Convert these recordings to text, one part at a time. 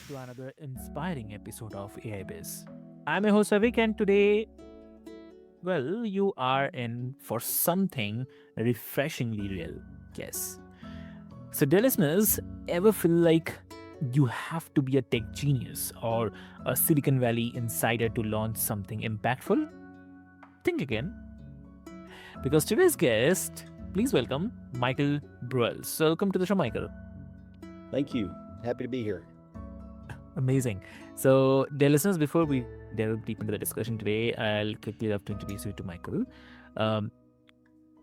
back to another inspiring episode of AIBiz. I'm your host Avik, and today, well, you are in for something refreshingly real. Yes. So, dear listeners, ever feel like you have to be a tech genius or a Silicon Valley insider to launch something impactful? Think again, because today's guest, please welcome Michael Broyles. So, welcome to the show, Michael. Thank you. Happy to be here. Amazing. So, dear listeners, before we delve deep into the discussion today, I'll quickly love to introduce you to Michael. Um,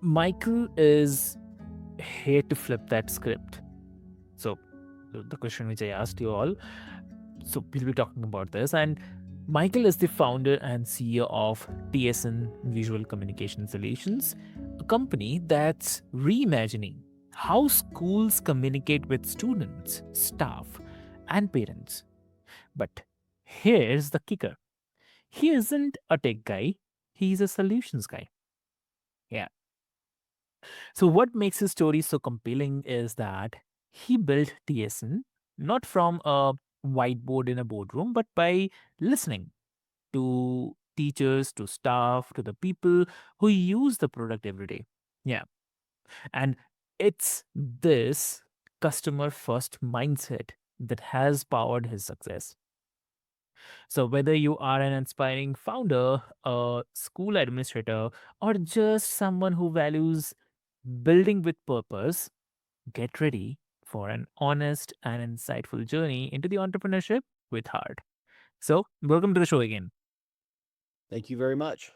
Michael is here to flip that script. So, the question which I asked you all, so we'll be talking about this. And Michael is the founder and CEO of TSN Visual Communication Solutions, a company that's reimagining how schools communicate with students, staff, and parents. But here's the kicker: he isn't a tech guy, he's a solutions guy. Yeah. So, what makes his story so compelling is that he built TSN not from a whiteboard in a boardroom, but by listening to teachers, to staff, to the people who use the product every day. Yeah. And it's this customer first mindset that has powered his success. So, whether you are an inspiring founder, a school administrator, or just someone who values building with purpose, get ready for an honest and insightful journey into the entrepreneurship with heart. So, welcome to the show again. Thank you very much.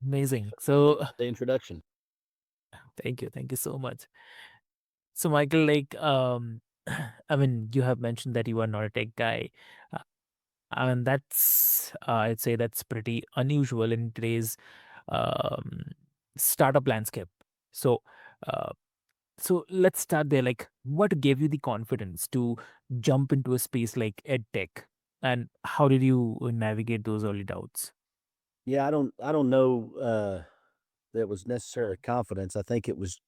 Amazing. Really So, appreciate the introduction. thank you. Thank you so much. So, Michael, I mean, you have mentioned that you are not a tech guy. Uh, and I'd say that's pretty unusual in today's um, startup landscape. So, uh, so let's start there. Like, what gave you the confidence to jump into a space like EdTech, and how did you navigate those early doubts? Yeah, I don't know that it was necessarily confidence. I think it was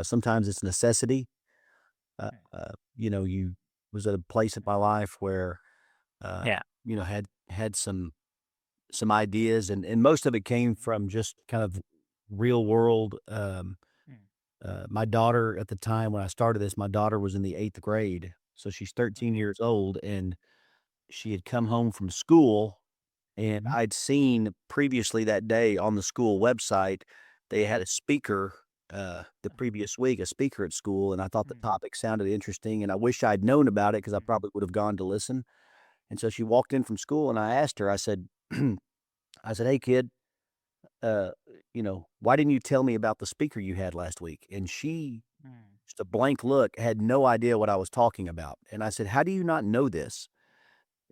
sometimes it's necessity. You was at a place in my life where uh, Yeah. had some ideas, and most of it came from just kind of real world. Mm. My daughter at the time when I started this, my daughter was in the 8th grade, so she's 13 Okay. years old, and she had come home from school, and Mhm. I'd seen previously that day on the school website, they had a speaker, the previous week, a speaker at school, and I thought the Mm. topic sounded interesting, and I wish I'd known about it because I Mm. probably would have gone to listen. And so she walked in from school, and I asked her, I said, I said, "Hey, kid, uh, why didn't you tell me about the speaker you had last week?" And she, Mm. just a blank look, had no idea what I was talking about. And I said, "How do you not know this?"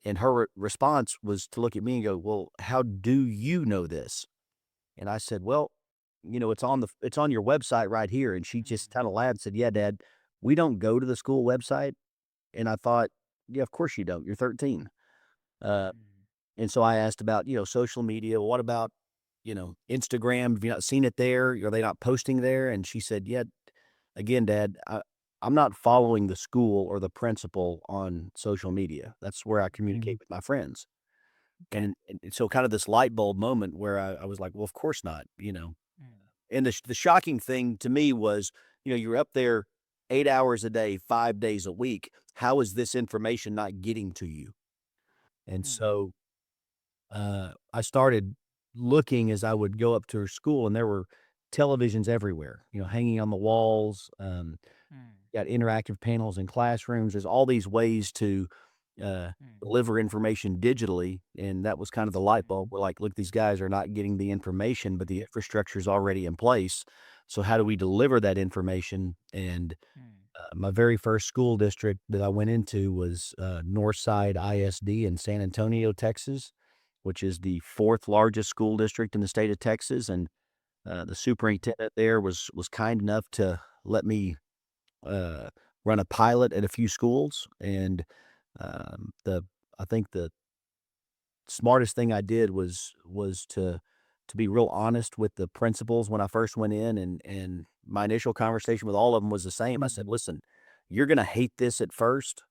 And her response was to look at me and go, "Well, how do you know this?" And I said, "Well, it's on your website right here." And she just Mm. kind of laughed and said, "Yeah, Dad, we don't go to the school website." And I thought, "Yeah, of course you don't. You're 13." Uh, Mm. and so I asked about, social media. What about, Instagram? Have you not seen it there? Are they not posting there? And she said, "Yeah, again, Dad, I'm not following the school or the principal on social media. That's where I communicate Mm. with my friends." Okay. And so kind of this light bulb moment where I was like, "Well, of course not." Mm. And the shocking thing to me was, you're up there 8 hours a day, 5 days a week. How is this information not getting to you? And Mm. so, I started looking as I would go up to her school, and there were televisions everywhere, hanging on the walls, Mm. got interactive panels in classrooms. There's all these ways to uh, Mm. deliver information digitally, and that was kind of the light bulb. Mm. We're like, look, these guys are not getting the information, but the infrastructure is already in place. So how do we deliver that information? And Mm. my very first school district that I went into was Northside ISD in San Antonio, Texas, which is the fourth largest school district in the state of Texas. And the superintendent there was kind enough to let me uh, run a pilot at a few schools, and the I think the smartest thing I did was to be real honest with the principals when I first went in, and my initial conversation with all of them was the same. I said, Mm. "Listen, you're gonna hate this at first,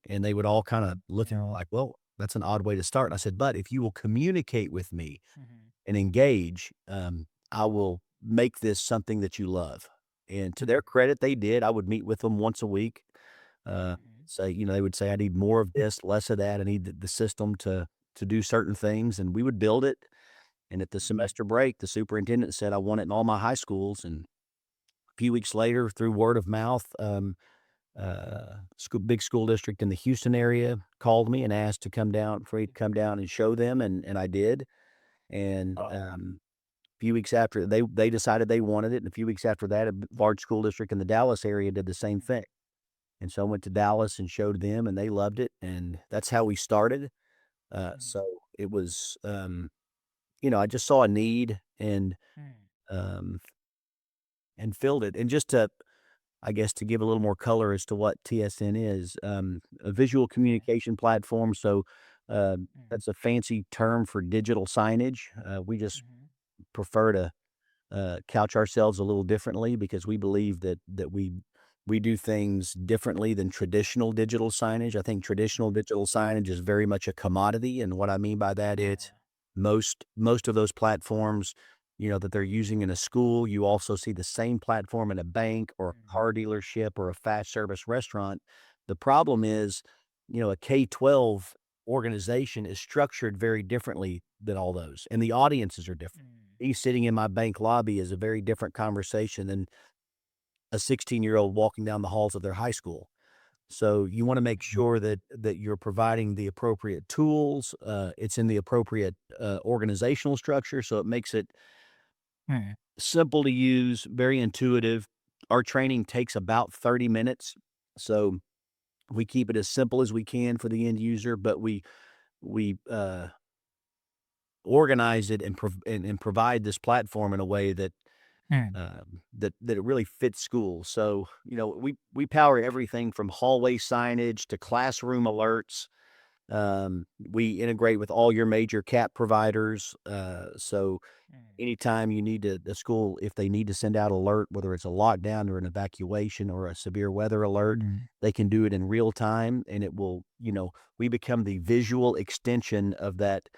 And they would all kind of look at me like, well, that's an odd way to start. And I said, but if you will communicate with me Mhm. and engage, I will make this something that you love. And to their Mhm. credit, they did. I would meet with them once a week. Mhm. Say, they would say, I need more of this, less of that. I need the system to do certain things, and we would build it. And at the Mhm. semester break, the superintendent said, I want it in all my high schools. And a few weeks later, through word of mouth, big school district in the Houston area called me and asked to come down for me to come down and show them, and I did. And Oh. a few weeks after they decided they wanted it, and a few weeks after that, large school district in the Dallas area did the same Mhm. thing. And so I went to Dallas and showed them, and they loved it, and that's how we started. Mhm. So it was, I just saw a need Mhm. um, and filled it. And just to, I guess, to give a little more color as to what TSN is, a visual Okay. communication platform. So Mhm. that's a fancy term for digital signage. We just Mhm. prefer to couch ourselves a little differently because we believe that we do things differently than traditional digital signage. I think traditional Mhm. digital signage is very much a commodity, and what I mean by that is Yeah. most of those platforms, that they're using in a school, you also see the same platform in a bank or a Mhm. car dealership or a fast service restaurant. The problem is, a K-12 organization is structured very differently than all those, and the audiences are different. Mhm. Me sitting in my bank lobby is a very different conversation than a 16-year-old walking down the halls of their high school. So you wanna make Mhm. sure that you're providing the appropriate tools, it's in the appropriate, organizational structure, so it makes it Mhm. simple to use, very intuitive. Our training takes about 30 minutes, so we keep it as simple as we can for the end user, but we organize it and provide this platform in a way Mhm. that it really fits schools. So, we power everything from hallway signage to classroom alerts. We integrate with all your major CAP providers. So Mhm. anytime you need to, the school, if they need to send out alert, whether it's a lockdown or an evacuation or a severe weather alert, Mhm. they can do it in real time, and it will, we become the visual extension of that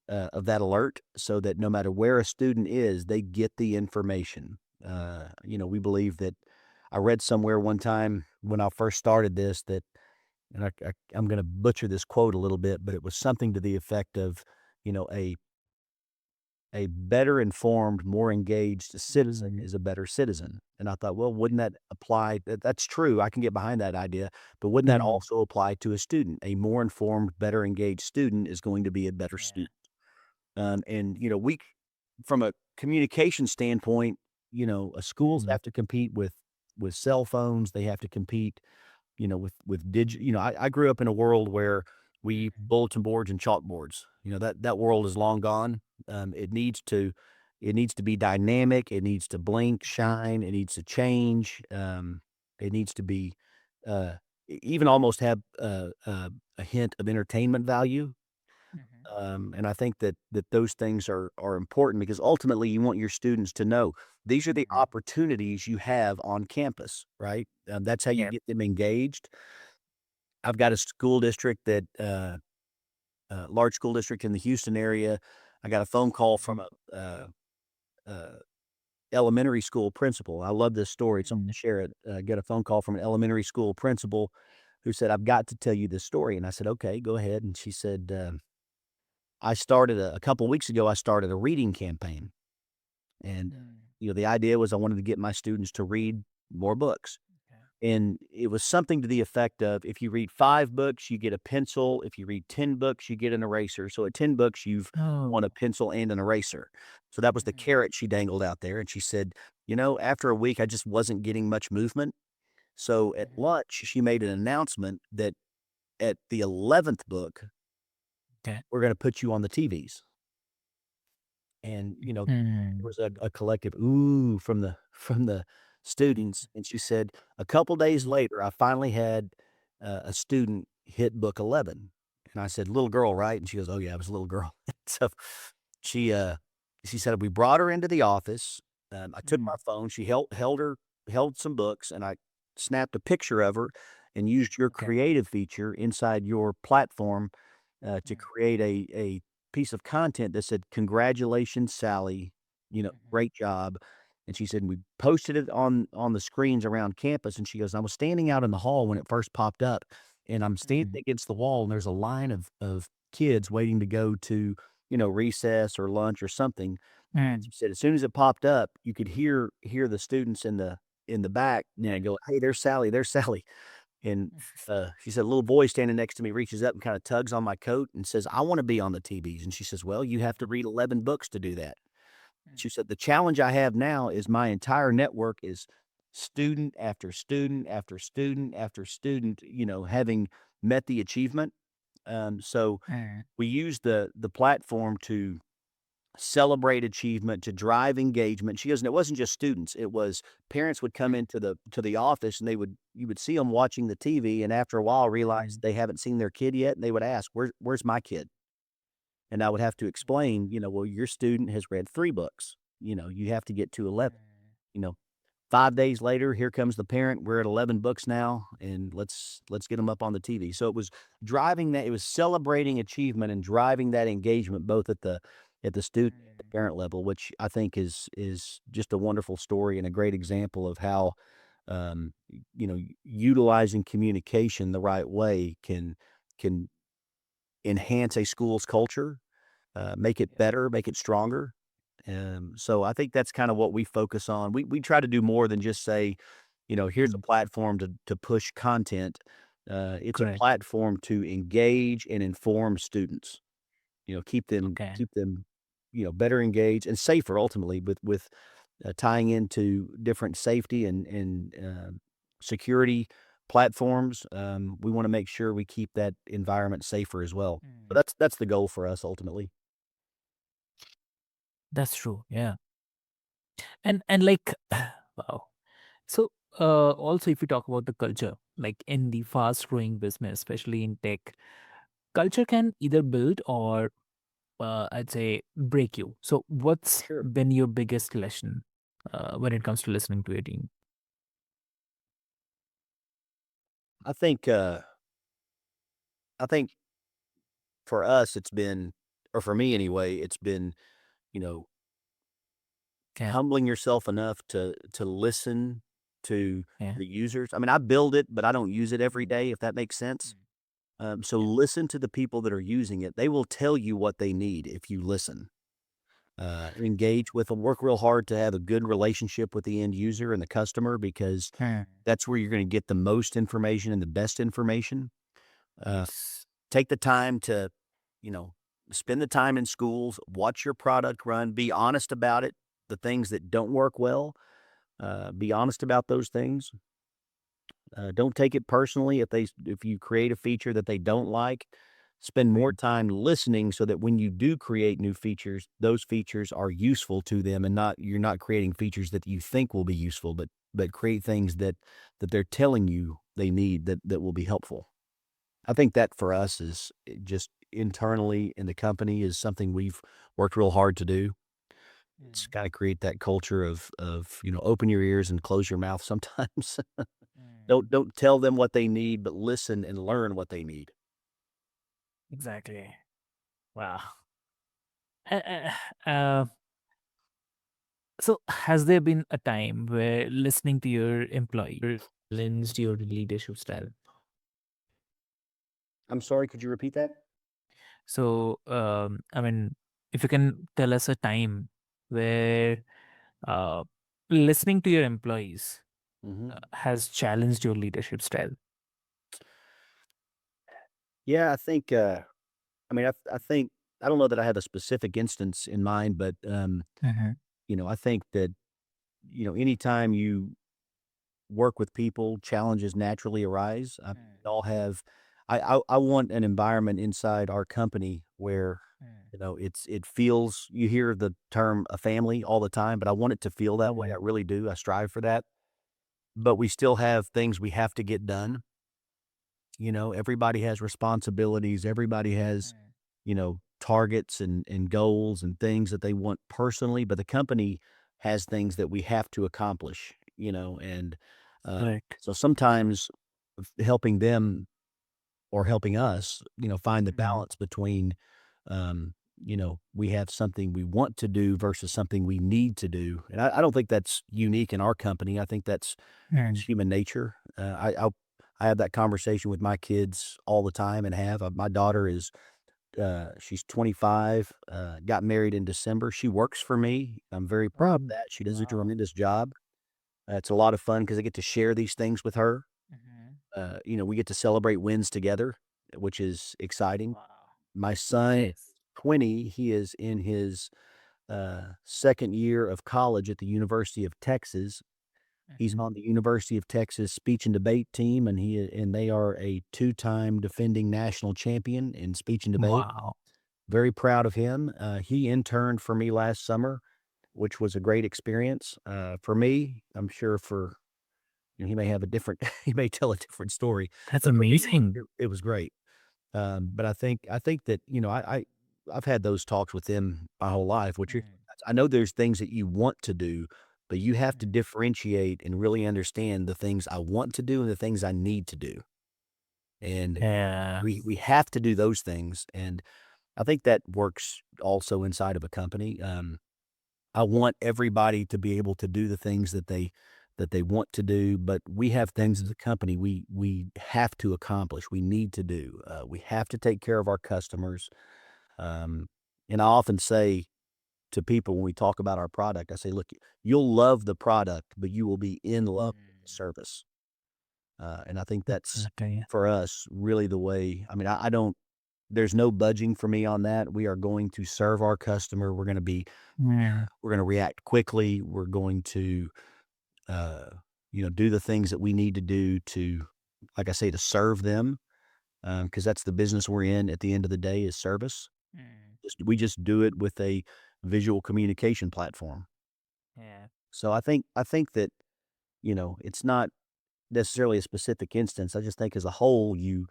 alert so that no matter where a student is, they get the information. We believe that I read somewhere one time when I first started this that, and I'm going to butcher this quote a little bit, but it was something to the effect of, you know, a better informed, more engaged citizen Mhm. is a better citizen. And I thought, well, wouldn't that apply? That's true. I can get behind that idea, but wouldn't that Mhm. also apply to a student? A more informed, better engaged student is going to be a better Yeah. student. And we, from a communication standpoint, schools Mhm. have to compete with cell phones. They have to compete, with digit. I grew up in a world where we Mhm. bulletin boards and chalkboards. That world is long gone. It needs to be dynamic. It needs to blink, Mhm. shine. It needs to change. It needs to be even almost have a hint of entertainment value. Mhm. And I think that those things are important because ultimately you want your students to know these are the Mhm. opportunities you have on campus, right? That's how you Yep. get them engaged. I've got a school district large school district in the Houston area. I got a phone call Mhm. from a elementary school principal. I love this story. So I'm going Mhm. to share it. Get a phone call from an elementary school principal who said, "I've got to tell you this story." And I said, "Okay, go ahead." And she said, "I started a couple weeks ago. I started a reading campaign." And, Mhm. the idea was I wanted to get my students to read more books. Okay. And it was something to the effect of if you read 5 books, you get a pencil. If you read 10 books, you get an eraser. So at 10 books, you've won a Oh. pencil and an eraser. So that was the Mhm. carrot she dangled out there. And she said, after a week, I just wasn't getting much movement. So at Mhm. lunch, she made an announcement that at the 11th book, Okay. we're going to put you on the TVs. And, there Mhm. was a collective "ooh" from the students, and she said, "A couple days Mhm. later, I finally had, a student hit book 11." And I said, "Little girl, right?" And she goes, "Oh, yeah, it was a little girl." So, she, uh, she said, "We brought her into the office, I took my Mhm. phone, she held some books, and I snapped a picture of her, and used your Okay. creative feature inside your platform to Mm, create a piece of content that said, "Congratulations, Sally, mhm, great job." And she said, "We posted it on the screens around campus." And she goes, "I was standing out in the hall when it first popped up, and I'm standing mhm, against the wall, and there's a line of kids waiting to go to, recess or lunch or something." mm, She said, "As soon as it popped up, you could hear the students in the back, go, 'Hey, there's Sally, there's Sally.'" And, she said, "A little boy standing next to me reaches up and kinda tugs on my coat and says, 'I wanna be on the TVs.'" And she says, "Well, you have to read 11 books to do that." mm, She said, "The challenge I have now is my entire network is student after student after student after student, having met the achievement." So mm, we use the platform to celebrate achievement, to drive engagement. She goes, and it wasn't just students, it was parents would come into the office, and you would see them watching the TV, and after a while realize mm, they haven't seen their kid yet, and they would ask, "Where's my kid?" And I would have to explain, "Well, your student has read 3 books, you have to get to 11." mm, You know, 5 days later, here comes the parent, "We're at 11 books now, and let's get them up on the TV." So it was celebrating achievement and driving that engagement both at the student and the mm, parent level, which I think is just a wonderful story and a great example of how, utilizing communication the right way can enhance a school's culture, make it yeah, better, make it stronger. So I think that's kind of what we focus on. We try to do more than just say, here's a mm, platform to push content. It's a correct. platform to engage and inform students. Okay. Keep them, better engaged and safer ultimately with tying into different safety and security platforms. We want to make sure we keep that environment safer as well. But Mm, that's the goal for us ultimately. that's true. Yeah. And like, wow. So, also, if we talk about the culture, like in the fast growing business, especially in tech, culture can either build or I'd say break you. So, what's Sure. been your biggest lesson when it comes to listening to your team? I think, uh, I think for us, it's been, or for me anyway, it's been, you know, Okay. humbling yourself enough to listen to Yeah. the users. I mean, I build it, but I don't use it every Mm, day, if that makes sense. mm, So yeah. listen to the people that are using it. They will tell you what they need if you listen. Engage with them. Work real hard to have a good relationship with the end user and the customer because Mm, that's where you're going to get the most information and the best information. Uh, yes. Take the time to, you know, spend the time in schools, watch your product run, be honest about it, the things that don't work well, be honest about those things. Don't take it personally if you create a feature that they don't like. Spend more Mm, time listening so that when you do create new features, those features are useful to them and not you're not creating features that you think will be useful, but create things that they're telling you they need that will be helpful. I think that for us is just internally in the company is something we've worked real hard to do. It's mm, kinda create that culture of, open your ears and close your mouth sometimes. mm, Don't tell them what they need, but listen and learn what they need. exactly. Wow. Uh, uh, so, has there been a time where listening to your employee challenged your leadership style? I'm sorry, could you repeat that? So, I mean, if you can tell us a time where uh, listening to your employees Mhm. has challenged your leadership style. Yeah, I think, I think I don't know that I have a specific instance in mind, but, Mhm. I think that, anytime you work with people, challenges naturally arise. Mm, We all have I want an environment inside our company where, mm, it feels you hear the term a family all the time, but I want it to feel that way. I mm, really do. I strive for that. But we still have things we have to get done. Everybody has responsibilities. Everybody has, mm. targets and goals and things that they want personally, but the company has things that we have to accomplish, and uh, Correct. so sometimes. helping them or helping us, find the Mhm. balance between, we have something we want to do versus something we need to do. And I don't think that's unique in our company. I think that's Mm. human nature. I have that conversation with my kids all the time and have. My daughter is she's 25, got married in December. She works for me. I'm very proud of Oh, that. She does a wow. tremendous job. It's a lot of fun because I get to share these things with her. Mhm. We get to celebrate wins together, which is exciting. Wow. My son, Nice. 20, he is in his second year of college at the University of Texas. He's Mhm. on the University of Texas speech and debate team, and they are a two-time defending national champion in speech and debate. Wow. Very proud of him. He interned for me last summer, which was a great experience. For me, I'm sure he may have a different he may tell a different story, That's but for me, amazing. it was great. But I think that, I've had those talks with them my whole life, which Mm. I know there's things that you want to do, but you have to Mm. differentiate and really understand the things I want to do and the things I need to do. And Yeah. we have to do those things, and I think that works also inside of a company. I want everybody to be able to do the things that they want to do, but we have things as a company we have to accomplish. We need to do. We have to take care of our customers. Um, and I often say to people when we talk about our product, I say, "Look, you'll love the product, but you will be in love with the Mm. service." And I think that's Exactly. for us really the way. I mean, I don't. There's no budging for me on that. We are going to serve our customer. Mm. We're going to react quickly. We're going to uh, do the things that we need to do to, like I say, to serve them, because that's the business we're in at the end of the day is service. Mm. We just do it with a visual communication platform. Yeah. So I think that, it's not necessarily a specific instance. I just think as a whole, you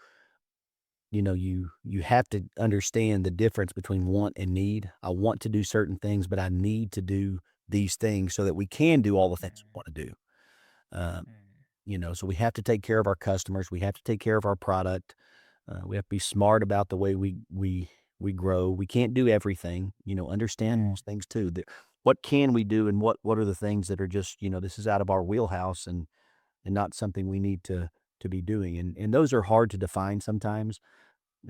have to understand the difference between want and need. I want to do certain things, but I need to do these things so that we can do all the things we Mm. want to do. Um, Mm. so we have to take care of our customers. We have to take care of our product. We have to be smart about the way we grow. We can't do everything. Understand Mm. those things too. What can we do, and what are the things that are just this is out of our wheelhouse and not something we need to be doing. And those are hard to define sometimes.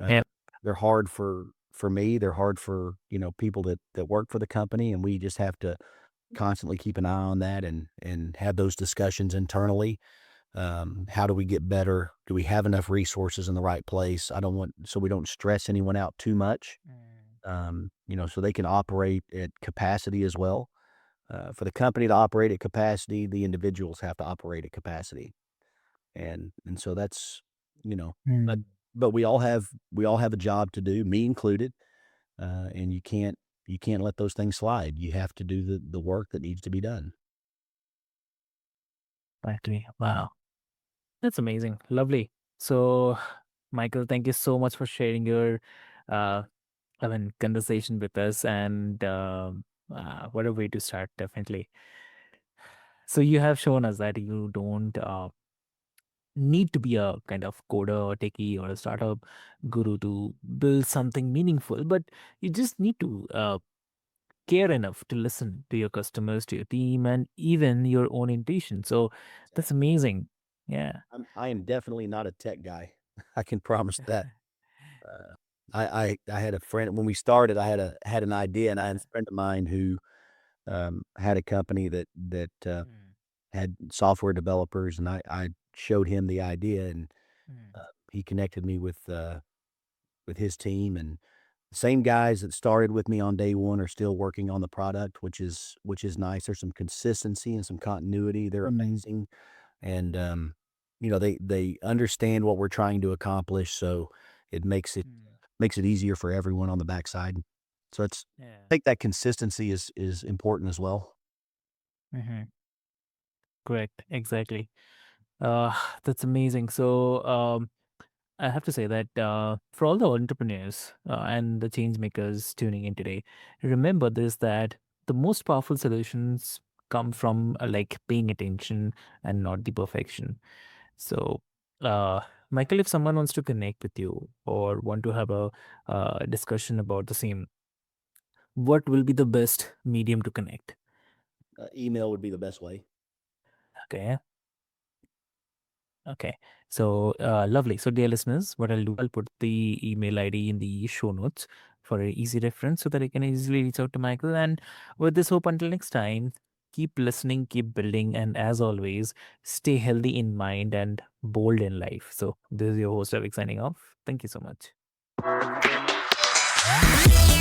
Uh, Yep. they're hard for me. They're hard for people that work for the company, and we just have to constantly keep an eye on that and have those discussions internally. How do we get better? Do we have enough resources in the right place? I don't want so we don't stress anyone out too much. Mm. So they can operate at capacity as well. For the company to operate at capacity, the individuals have to operate at capacity, and so that's you know, but Mm. but we all have a job to do, me included, and you can't let those things slide. You have to do the work that needs to be done. Exactly. Wow. That's amazing. Lovely. So, Michael, thank you so much for sharing your, uh, conversation with us. And what a way to start, definitely. So, you have shown us that you don't need to be a kind of coder or techie or a startup guru to build something meaningful, but you just need to care enough to listen to your customers, to your team, and even your own intuition. So, that's Exactly. amazing. Yeah. I am definitely not a tech guy. I can promise that. Uh, I had a friend when we started. I had an idea, and I had a friend of mine who had a company that Mm. had software developers, and I showed him the idea, and Mm. he connected me with his team, and the same guys that started with me on day one are still working on the product, which is nice. There's some consistency and some continuity. They're Mm. amazing, and they understand what we're trying to accomplish, so it Mm. makes it easier for everyone on the backside. So Yeah. I think that consistency is important as well. Hmm. Correct. Exactly. Uh, that's amazing. So, I have to say that for all the entrepreneurs and the change makers tuning in today, remember this that the most powerful solutions come from like paying attention and not the perfection. So, Uh, Michael, if someone wants to connect with you or want to have a discussion about the same, what will be the best medium to connect? Email would be the best way. Okay. Okay. So lovely. So, dear listeners, what I'll do, I'll put the email ID in the show notes for an easy reference so that I can easily reach out to Michael. And with this hope, until next time, keep listening, keep building, and as always, stay healthy in mind and bold in life. So, this is your host, Avik, signing off. Thank you so much. Thank you very much.